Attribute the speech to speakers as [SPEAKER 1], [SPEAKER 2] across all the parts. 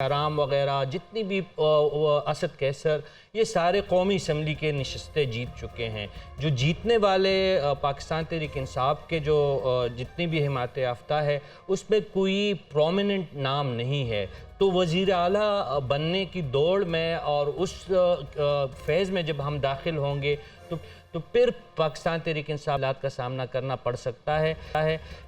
[SPEAKER 1] राम वगैरह जितनी भी असद कैसर, ये सारे कौमी असम्बली के नशस्तें जीत चुके हैं। जो जीतने वाले पाकिस्तान तहरीक इंसाफ के जो जितनी भी हिमायत याफ्ता है उसमें कोई प्रोमिनेंट नाम नहीं है। तो वज़ीर आला बनने की दौड़ में और उस फेज़ में जब हम दाखिल होंगे तो फिर पाकिस्तान तहरीक इंसाफ का सामना करना पड़ सकता है।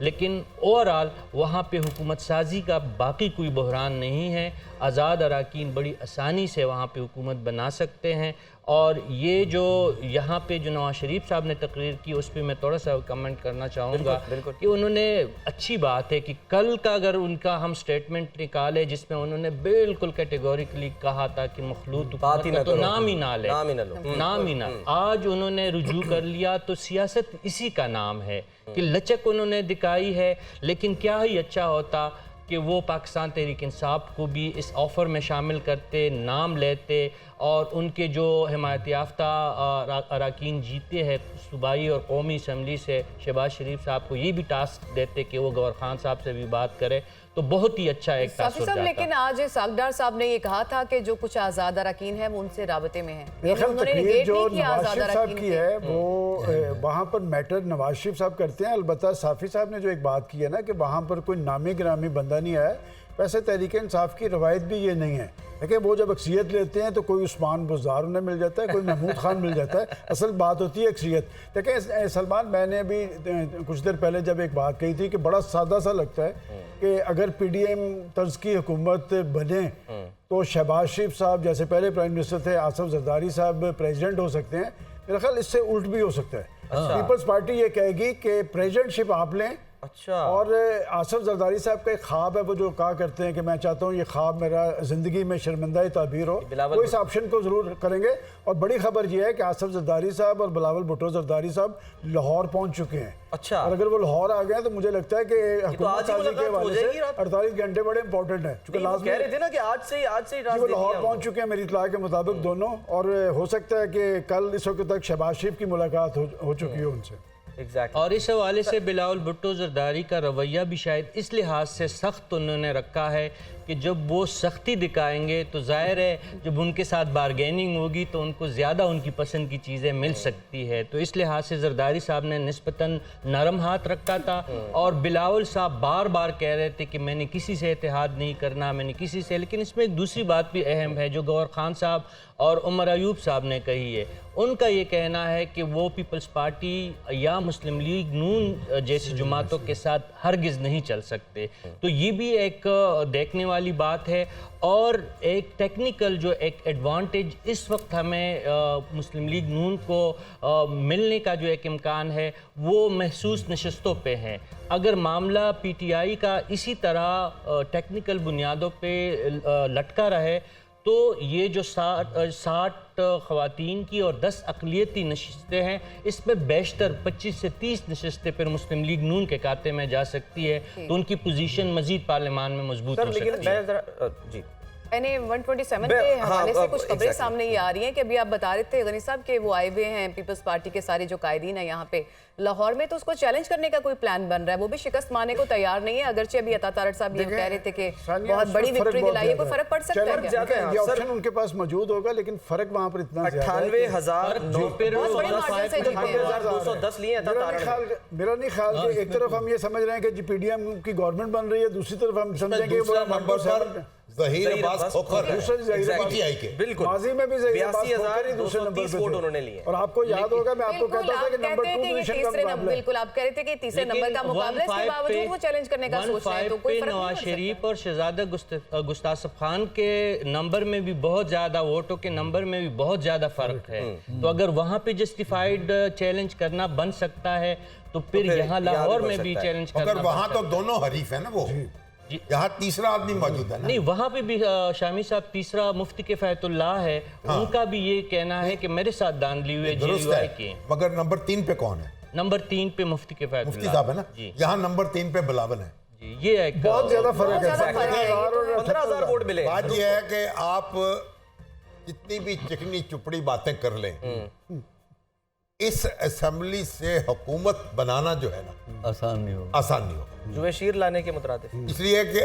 [SPEAKER 1] लेकिन ओवरऑल वहाँ पे हुकूमत साजी का बाकी कोई बहरान नहीं है। आज़ाद अरकान बड़ी आसानी से वहाँ पे हुकूमत बना सकते हैं। और ये जो यहाँ पे जो नवाज शरीफ साहब ने तकरीर की उस पर मैं थोड़ा सा कमेंट करना चाहूँगा कि उन्होंने अच्छी बात है कि कल का अगर उनका हम स्टेटमेंट निकाले जिसमें उन्होंने बिल्कुल कैटेगोरिकली कहा था कि मखलूत तो नाम ही ना ले, नाम ही ना। आज उन्होंने रुजू कर लिया तो सियासत इसी का नाम है कि लचक उन्होंने दिखाई है। लेकिन क्या ही अच्छा होता कि वो पाकिस्तान तहरीक इंसाफ को भी इस ऑफ़र में शामिल करते, नाम लेते और उनके जो हिमायत याफ्ता अरकान जीते हैं सूबाई और कौमी असम्बली से शहबाज शरीफ साहब को ये भी टास्क देते कि वो गवर खान साहब से भी बात करें तो बहुत ही अच्छा एक टास्क जाता।
[SPEAKER 2] लेकिन आज सागदार साहब ने ये कहा था कि जो कुछ आज़ाद अरकान है वो उनसे राबते में है।
[SPEAKER 3] तकरीर जो नवाज शरीफ साहब की है वो वहाँ पर मैटर नवाज शरीफ साहब करते हैं। अलबत्ता साफ़ी साहब ने जो एक बात की है ना कि वहाँ पर कोई नामी गिरामी बंदा नहीं आया, वैसे तहरीक इंसाफ की रवायत भी ये नहीं है। देखिए वो जब अक्सियत लेते हैं तो कोई उस्मान बुज़दार उन्हें मिल जाता है, कोई महमूद खान मिल जाता है। असल बात होती है अक्सियत। देखिए सलमान, मैंने अभी कुछ देर पहले जब एक बात कही थी कि बड़ा सादा सा लगता है कि अगर PDM तर्ज की हुकूमत बने तो शहबाज शरीफ साहब जैसे पहले प्राइम मिनिस्टर थे, आसिफ जरदारी साहब प्रेसिडेंट हो सकते हैं। मेरा ख्याल इससे उल्ट भी हो सकता है। पीपल्स पार्टी ये कहेगी कि प्रेसिडेंटशिप आप लें।
[SPEAKER 4] अच्छा।
[SPEAKER 3] और आसिफ जरदारी साहब का एक ख्वाब है, वो जो कहा करते हैं कि मैं चाहता हूँ ये ख्वाब मेरा ज़िंदगी में शर्मिंदा ताबीर हो, वो इस ऑप्शन को ज़रूर करेंगे। और बड़ी खबर ये है कि आसिफ जरदारी साहब और बिलावल भुट्टो जरदारी साहब लाहौर पहुँच चुके हैं।
[SPEAKER 4] अच्छा।
[SPEAKER 3] और अगर वो लाहौर आ गए तो मुझे लगता है कि हुकूमत साजी के हवाले से 48 घंटे बड़े इंपॉर्टेंट है।
[SPEAKER 4] कह रहे थे ना कि आज से
[SPEAKER 3] वो लाहौर पहुँच चुके हैं मेरी इत्तला के मुताबिक दोनों। और हो सकता है कि कल इस वक्त तक शहबाज शरीफ की मुलाकात हो चुकी हो उनसे।
[SPEAKER 1] और इस हवाले से बिलावल भुट्टो जरदारी का रवैया भी शायद इस लिहाज से सख्त उन्होंने रखा है कि जब वो सख्ती दिखाएंगे तो जाहिर है जब उनके साथ बारगेनिंग होगी तो उनको ज़्यादा उनकी पसंद की चीज़ें मिल सकती है। तो इस लिहाज से जरदारी साहब ने निस्बतन नरम हाथ रखा था। और बिलावल साहब बार बार कह रहे थे कि मैंने किसी से इत्तेहाद नहीं करना, मैंने किसी से। लेकिन इसमें एक दूसरी बात भी अहम है जो गवर खान साहब और उमर अयूब साहब ने कही है। उनका ये कहना है कि वो पीपल्स पार्टी या मुस्लिम लीग नून जैसी जमातों के साथ हरगिज़ नहीं चल सकते। तो ये भी एक देखने वाली बात है। और एक टेक्निकल जो एक एडवांटेज इस वक्त हमें मुस्लिम लीग नून को मिलने का जो एक इम्कान है वो महसूस नशस्तों पे है। अगर मामला PTI का इसी तरह टेक्निकल बुनियादों पे लटका रहे तो ये जो 60 ख़वातीन की और 10 अक़लियती नशिस्तें हैं इसमें बेशतर 25 से 30 नशिस्तें पर मुस्लिम लीग नून के खाते में जा सकती है। तो उनकी पोजीशन मज़ीद पार्लियामान में मजबूत हो सकती है।
[SPEAKER 2] मैंने 127 के हवाले से कुछ खबरें सामने ये आ रही हैं कि अभी आप बता रहे थे गनी साहब के वो आए हुए हैं पीपल्स पार्टी के सारे जो कायदीन है यहाँ पे लाहौर में, तो उसको चैलेंज करने का कोई प्लान बन रहा है। वो भी शिकस्त मानने को तैयार नहीं है, अगरचे अभी अता तारड़ साहब ये कह रहे थे कि बहुत बड़ी विक्ट्री दिलाई है। कोई फर्क पड़ सकता है क्या?
[SPEAKER 3] ये ऑप्शन उनके पास मौजूद होगा लेकिन फर्क वहाँ पर इतना
[SPEAKER 4] 98,210 लिए।
[SPEAKER 3] मेरा नहीं ख्याल कि एक तरफ हम ये समझ रहे हैं कि PDM की गवर्नमेंट बन रही है, दूसरी तरफ हम समझेंगे माजी में भी दूसरे नंबर पे थे। और आपको याद होगा मैं आपको कहता था कि नंबर 2 पोजीशन का मुकाबला।
[SPEAKER 2] बिल्कुल आप कह रहे थे कि तीसरे नंबर का मुकाबला, इसके बावजूद वो चैलेंज करने का सोच रहे हैं। तो कोई फर्क
[SPEAKER 1] नवाज शरीफ और शहजादा गुस्ताफ खान के नंबर में भी बहुत ज्यादा, वोटों के नंबर में भी बहुत ज्यादा फर्क है। तो अगर वहां पे जस्टिफाइड चैलेंज करना बन सकता है तो फिर यहाँ लाहौर में भी चैलेंज करना।
[SPEAKER 5] अगर वहां तो दोनों हरीफ है ना, वो यहाँ तीसरा आदमी मौजूद है ना?
[SPEAKER 1] नहीं, वहाँ पे भी शामी साहब तीसरा मुफ्ती किफायतुल्लाह है। हाँ। उनका भी ये कहना है कि मेरे साथ दांधली हुए की।
[SPEAKER 5] मगर नंबर 3 पे कौन है?
[SPEAKER 1] नंबर 3 पे मुफ्ती किफायतुल्लाह
[SPEAKER 5] मुफ्ती साहब है ना। यहाँ नंबर 3 पे बिलावल है।
[SPEAKER 1] ये एक
[SPEAKER 3] बहुत ज्यादा फर्क है।
[SPEAKER 4] 15,000 वोट मिले।
[SPEAKER 5] बात ये है कि आप जितनी भी चिकनी चुपड़ी बातें कर लें, इस असेंबली से हुकूमत बनाना जो है ना आसान नहीं होगा।
[SPEAKER 4] जुवेशीर लाने के मुतरादिफ।
[SPEAKER 5] इसलिए कि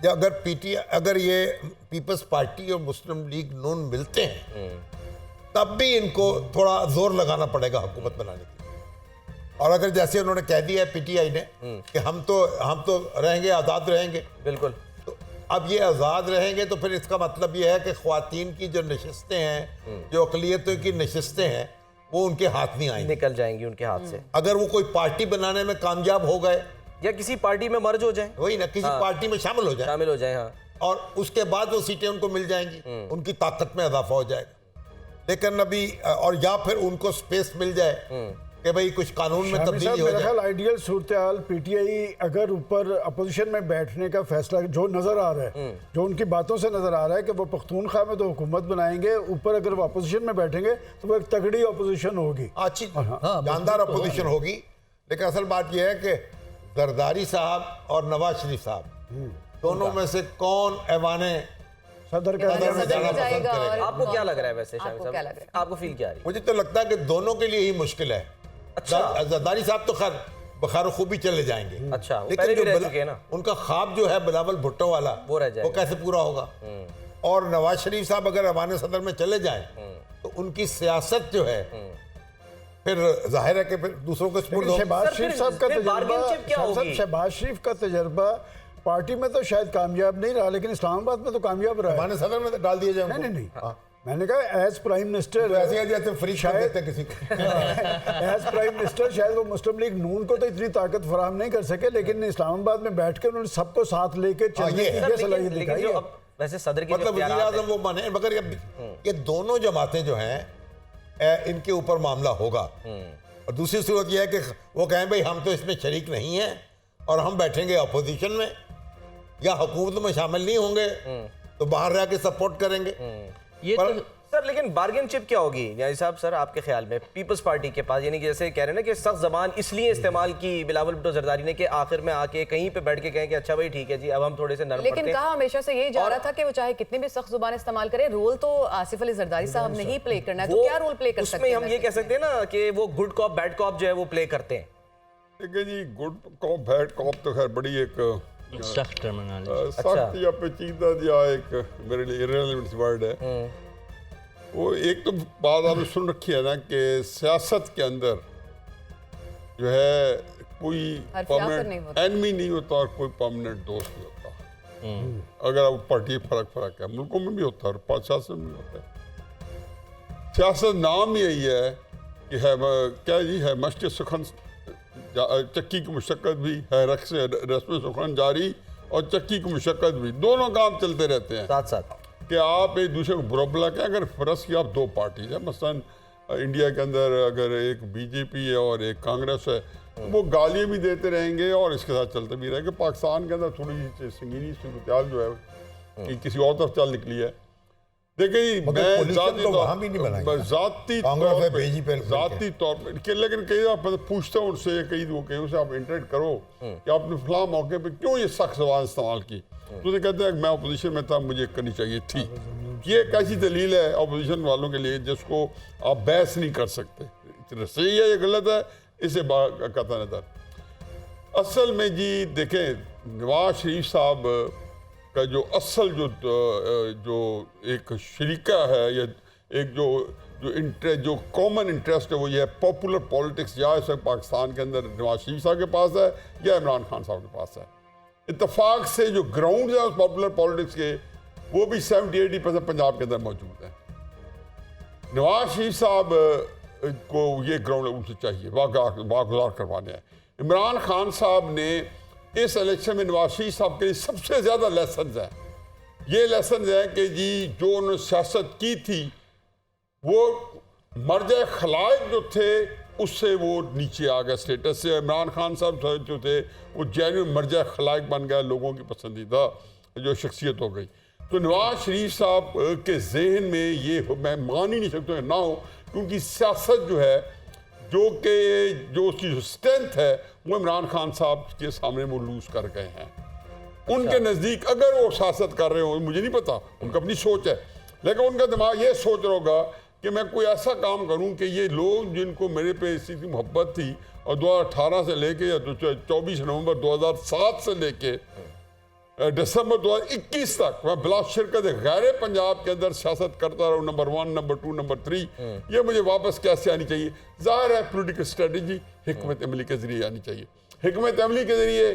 [SPEAKER 5] अगर ये पीपल्स पार्टी और मुस्लिम लीग नून मिलते हैं तब भी इनको थोड़ा जोर लगाना पड़ेगा हुकूमत बनाने के लिए। और अगर जैसे उन्होंने कह दिया है पीटीआई ने कि हम तो रहेंगे, आज़ाद रहेंगे,
[SPEAKER 4] बिल्कुल,
[SPEAKER 5] तो अब ये आज़ाद रहेंगे तो फिर इसका मतलब ये है कि ख्वातीन की जो नशिस्तें हैं, जो अक़लियतों की नशिस्तें हैं, वो उनके हाथ नहीं आएंगी,
[SPEAKER 4] निकल जाएंगी उनके हाथ से।
[SPEAKER 5] अगर वो कोई पार्टी बनाने में कामयाब हो गए
[SPEAKER 4] या किसी पार्टी में मर्ज हो जाए,
[SPEAKER 5] वही ना, किसी पार्टी में शामिल हो जाए,
[SPEAKER 4] हाँ,
[SPEAKER 5] और उसके बाद वो सीटें उनको मिल जाएंगी, उनकी ताकत में इजाफा हो जाएगा। लेकिन अभी और या फिर उनको स्पेस मिल जाए कि भाई कुछ कानून में तब्दीली हो जाए।
[SPEAKER 3] आइडियल सूरत हाल पीटीआई अगर ऊपर अपोजिशन में बैठने का फैसला जो नजर आ रहा है, जो उनकी बातों से नजर आ रहा है कि वो पख्तूनख्वा में तो हुकूमत बनाएंगे, ऊपर अगर वो अपोजिशन में बैठेंगे तो वो एक तगड़ी अपोजिशन होगी,
[SPEAKER 5] अच्छी जानदार अपोजिशन होगी। लेकिन असल बात यह है कि जरदारी साहब और नवाज शरीफ साहब दोनों में से कौन ऐवाने
[SPEAKER 3] सदर का
[SPEAKER 2] सदर में
[SPEAKER 5] जाना पसंद
[SPEAKER 2] जाएगा और
[SPEAKER 5] करेगा?
[SPEAKER 4] आपको क्या लग रहा है वैसे शामिल
[SPEAKER 2] आपको क्या लग
[SPEAKER 4] साहब,
[SPEAKER 2] रहा है?
[SPEAKER 4] आपको फील क्या आ रही है?
[SPEAKER 5] मुझे तो लगता है कि दोनों के लिए ही मुश्किल है।
[SPEAKER 4] अच्छा।
[SPEAKER 5] जरदारी साहब तो खैर बखैर खूबी चले जाएंगे,
[SPEAKER 4] अच्छा, वो पहले भी रह चुके हैं ना।
[SPEAKER 5] उनका ख्वाब जो है बिलावल भुट्टो वाला,
[SPEAKER 4] वो रह जाएगा।
[SPEAKER 5] वो कैसे पूरा होगा? और नवाज शरीफ साहब अगर ऐवान सदर में चले जाएं तो उनकी सियासत जो है फिर जाहिर है कि फिर दूसरों को स्पुर्द
[SPEAKER 3] लेकिन
[SPEAKER 5] हो।
[SPEAKER 3] शहबाज
[SPEAKER 4] सर,
[SPEAKER 3] शरीफ
[SPEAKER 4] फिर-
[SPEAKER 3] साहब का
[SPEAKER 4] फिर bargain chip क्या
[SPEAKER 3] तजर्बा,
[SPEAKER 4] होगी?
[SPEAKER 3] शहबाज शरीफ का तजर्बा पार्टी में तो शायद कामयाब नहीं रहा, लेकिन इस्लामाबाद में तो कामयाब रहा है।
[SPEAKER 5] ऐवान सदर में डाल दिए जाए
[SPEAKER 3] नहीं
[SPEAKER 5] उनको।
[SPEAKER 3] नहीं नहीं, मैंने कहा एज प्राइम मिनिस्टर,
[SPEAKER 5] तो ऐसे जैसे फ्री कर देते हैं किसी को।
[SPEAKER 3] एज प्राइम मिनिस्टर शायद वो मुस्लिम लीग नून को तो इतनी ताकत फराहम नहीं कर सके, लेकिन इस्लामाबाद में बैठ के उन्होंने सबको साथ लेके चलने
[SPEAKER 5] ये
[SPEAKER 3] की
[SPEAKER 5] है।
[SPEAKER 3] ये
[SPEAKER 4] सर,
[SPEAKER 3] सलाहियत
[SPEAKER 4] लेकिन
[SPEAKER 3] दिखाई
[SPEAKER 4] जो
[SPEAKER 3] है।
[SPEAKER 4] अब वैसे सदर की जो
[SPEAKER 5] मतलब
[SPEAKER 4] इख्तियारात
[SPEAKER 5] वज़ीर
[SPEAKER 4] हैं,
[SPEAKER 5] आज़म वो माने, मगर ये दोनों जमातें जो हैं इनके ऊपर मामला होगा। और दूसरी सूरत यह है कि वो कहें भाई हम तो इसमें शरीक नहीं हैं और हम बैठेंगे अपोजिशन में या हुकूमत में शामिल नहीं होंगे तो बाहर रह के सपोर्ट करेंगे।
[SPEAKER 1] ये
[SPEAKER 5] पर-
[SPEAKER 1] तो
[SPEAKER 4] सर लेकिन बार्गेन चिप क्या होगी यानी साहब, सर आपके ख्याल में पीपल्स पार्टी के पास, यानी कि जैसे कह रहे हैं ना कि सख्त जबान इसलिए इस्तेमाल की बिलावल भुट्टो जरदारी ने कि आखिर में आके कहीं पे बैठ के कहें कि अच्छा भाई ठीक है जी अब हम थोड़े से नरम
[SPEAKER 2] लेकिन
[SPEAKER 4] पड़ते
[SPEAKER 2] कहा
[SPEAKER 4] हैं।
[SPEAKER 2] हमेशा से यही जा
[SPEAKER 4] और-
[SPEAKER 2] रहा था कि वो चाहे कितनी भी सख्त जुबान इस्तेमाल करे, रोल तो आसिफ अली जरदारी साहब ने ही प्ले करना है। तो
[SPEAKER 4] वो-
[SPEAKER 2] क्या रोल प्ले कर सकते
[SPEAKER 4] उसमें
[SPEAKER 2] हैं
[SPEAKER 4] हम ये कह सकते हैं ना कि वो गुड कॉप बैड कॉप जो है वो प्ले करते हैं।
[SPEAKER 6] देखिए जी, गुड कॉप बैड कॉप तो खैर बड़ी एक
[SPEAKER 1] सख्त टर्मिनोलॉजी।
[SPEAKER 6] सख्त या पेचीदा या एक मेरे लिए इररिलेवेंट वर्ड है। वो एक तो बात आपने सुन रखी है ना कि सियासत के अंदर जो है कोई
[SPEAKER 2] हरफ आखिर नहीं
[SPEAKER 6] परमानेंट
[SPEAKER 2] होता।
[SPEAKER 6] एनमी नहीं होता और कोई परमानेंट दोस्त नहीं होता। अगर आप पार्टी फर्क है, मुल्कों में भी होता है और सियासत में भी होता है। सियासत नाम यही है कि है क्या जी है मश्क सुखन चक्की की मुशक्क़त भी है, रक्स रस्म सुखन जारी और चक्की की मुशक्क़त भी, दोनों काम चलते रहते हैं
[SPEAKER 4] साथ साथ
[SPEAKER 6] कि आप एक दूसरे को बुरा भला कहें। अगर फर्ज की आप दो पार्टीज है, मसलन इंडिया के अंदर अगर एक बीजेपी है और एक कांग्रेस है, वो गालियाँ भी देते रहेंगे और इसके साथ चलते भी रहेंगे। पाकिस्तान के अंदर थोड़ी सी संगीनी सूरत जो है कि किसी और तरफ चल निकली है। देखिए
[SPEAKER 5] मगर
[SPEAKER 6] मैं
[SPEAKER 5] पोजीशन तो वहाँ भी नहीं बनाई।
[SPEAKER 6] जाती
[SPEAKER 5] कांग्रेस
[SPEAKER 6] तौर
[SPEAKER 5] है,
[SPEAKER 6] पे
[SPEAKER 5] बीजेपी है,
[SPEAKER 6] जाती तौर पे लेकिन कई आप पूछते हो उनसे, कई वो कहीं से आप इंटरेक्ट करो कि आपने फलां मौके पे क्यों ये सख्त ज़बान इस्तेमाल की, तो कहते हैं मैं अपोजिशन में था, मुझे करनी चाहिए थी। ये एक ऐसी दलील है अपोजिशन वालों के लिए जिसको आप बहस नहीं कर सकते, सही है या गलत है इसे कहता नजर। असल में जी देखें, नवाज शरीफ साहब का जो असल जो एक शरीका है या एक जो कॉमन इंटरेस्ट है वो ये है पॉपुलर पॉलिटिक्स, या इस वक्त पाकिस्तान के अंदर नवाज शरीफ साहब के पास है या इमरान खान साहब के पास है। इत्तेफाक से जो ग्राउंड है उस पॉपुलर पॉलिटिक्स के वो भी 70-80% पंजाब के अंदर मौजूद है। नवाज शरीफ साहब को ये ग्राउंड उनसे चाहिए वागुजार करवाने हैं। इमरान खान साहब ने इस इलेक्शन में नवाज शरीफ साहब के लिए सबसे ज़्यादा लेसन हैं। ये लेसन है कि जी जो उन्होंने सियासत की थी वो मर्ज खलाइक जो थे उससे वो नीचे आ गया स्टेटस से। इमरान खान साहब जो थे वो जेन्युइन मर्ज खलाइक बन गया, लोगों की पसंदीदा जो शख्सियत हो गई। तो नवाज शरीफ साहब के जहन में ये मैं मान ही नहीं सकता ना हो, क्योंकि सियासत जो है जो उसकी जो स्ट्रेंथ है वो इमरान खान साहब के सामने वो लूज कर गए हैं। उनके नज़दीक अगर वो सियासत कर रहे हो मुझे नहीं पता, उनका अपनी सोच है, लेकिन उनका दिमाग ये सोच रहा होगा कि मैं कोई ऐसा काम करूं कि ये लोग जिनको मेरे पे इसी की मोहब्बत थी और 2018 से लेके या 24 नवंबर 2007 से लेके दिसंबर 2021 तक मैं बिला शिरकत गैर पंजाब के अंदर सियासत करता रहूँ, नंबर 1, नंबर 2, नंबर 3, ये मुझे वापस कैसे आनी चाहिए? ज़ाहिर है पॉलिटिकल स्ट्रेटजी हिकमत अमली के जरिए आनी चाहिए। हिकमत अमली के जरिए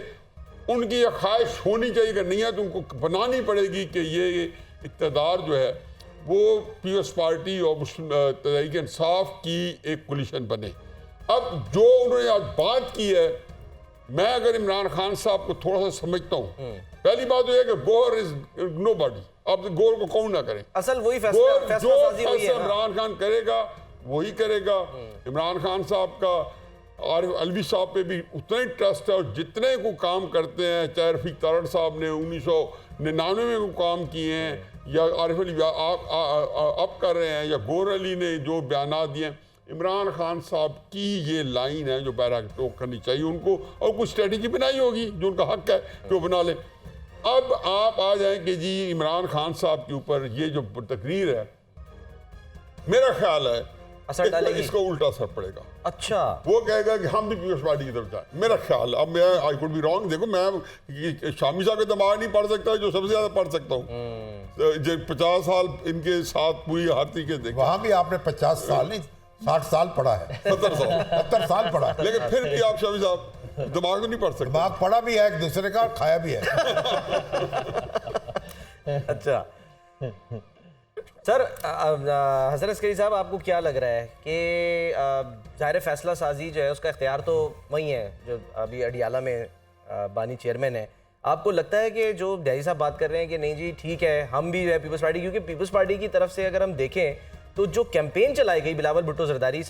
[SPEAKER 6] उनकी यह ख्वाहिश होनी चाहिए कि नहीं है तो उनको बनानी पड़ेगी कि ये इक़्तिदार जो है वो पीपल्स पार्टी और मुस्लिम तहरीक इंसाफ की एक कोलिशन बने। अब जो उन्होंने आज बात की है, मैं अगर इमरान खान साहब को थोड़ा सा समझता हूँ, पहली बात तो यह कि गोर इज नोबडी, अब गोर को कौन ना करे।
[SPEAKER 4] असल वही
[SPEAKER 6] जो फैसला इमरान खान करेगा वही करेगा। इमरान खान साहब का आरिफ अलवी साहब पे भी उतना ही ट्रस्ट है, और जितने को काम करते हैं, चाहे रफीक तारड़ साहब ने 1999 में को काम किए हैं, या आरिफ अली अब कर रहे हैं, या गौर अली ने जो बयान दिए, इमरान खान साहब की ये लाइन है जो बैरक टोक करनी चाहिए उनको, और कुछ स्ट्रेटजी बनाई होगी जो उनका हक है कि वो बना लें। अब आप आ जाएं कि जी इमरान खान साहब के ऊपर ये जो तकरीर है, मेरा ख्याल है
[SPEAKER 4] असर डालेगी,
[SPEAKER 6] इसको उल्टा असर पड़ेगा।
[SPEAKER 4] अच्छा,
[SPEAKER 6] वो कहेगा कि हम भी पीपल्स पार्टी की तरफ जाए। मेरा ख्याल, अब मैं आई कुड बी रॉन्ग, देखो मैं शामी साहब के दिमाग नहीं पढ़ सकता जो सबसे ज्यादा पढ़ सकता हूँ। जो 50 साल इनके साथ पूरी हर तरीके देखे,
[SPEAKER 5] वहां भी आपने 50 साल नहीं 60 साल पढ़ा है,
[SPEAKER 6] 70
[SPEAKER 5] साल पढ़ा है।
[SPEAKER 6] लेकिन फिर भी आप शामी साहब दिमाग तो नहीं पढ़ सकते।
[SPEAKER 5] दिमाग पढ़ा भी है एक दूसरे का, और खाया भी है।
[SPEAKER 4] अच्छा सर, हसन अस्करी साहब, आपको क्या लग रहा है कि ज़ाहिर फैसला साजी जो है उसका इख्तियार तो वही है जो अभी अडियाला में बानी चेयरमैन है। आपको लगता है कि जो डैडी साहब बात कर रहे हैं कि नहीं जी ठीक है, हम भी जो है पीपल्स पार्टी, क्योंकि पीपल्स पार्टी की तरफ से अगर हम देखें तो जो कैंपेन चलाई गई बिलावल भुट्टो जरदारी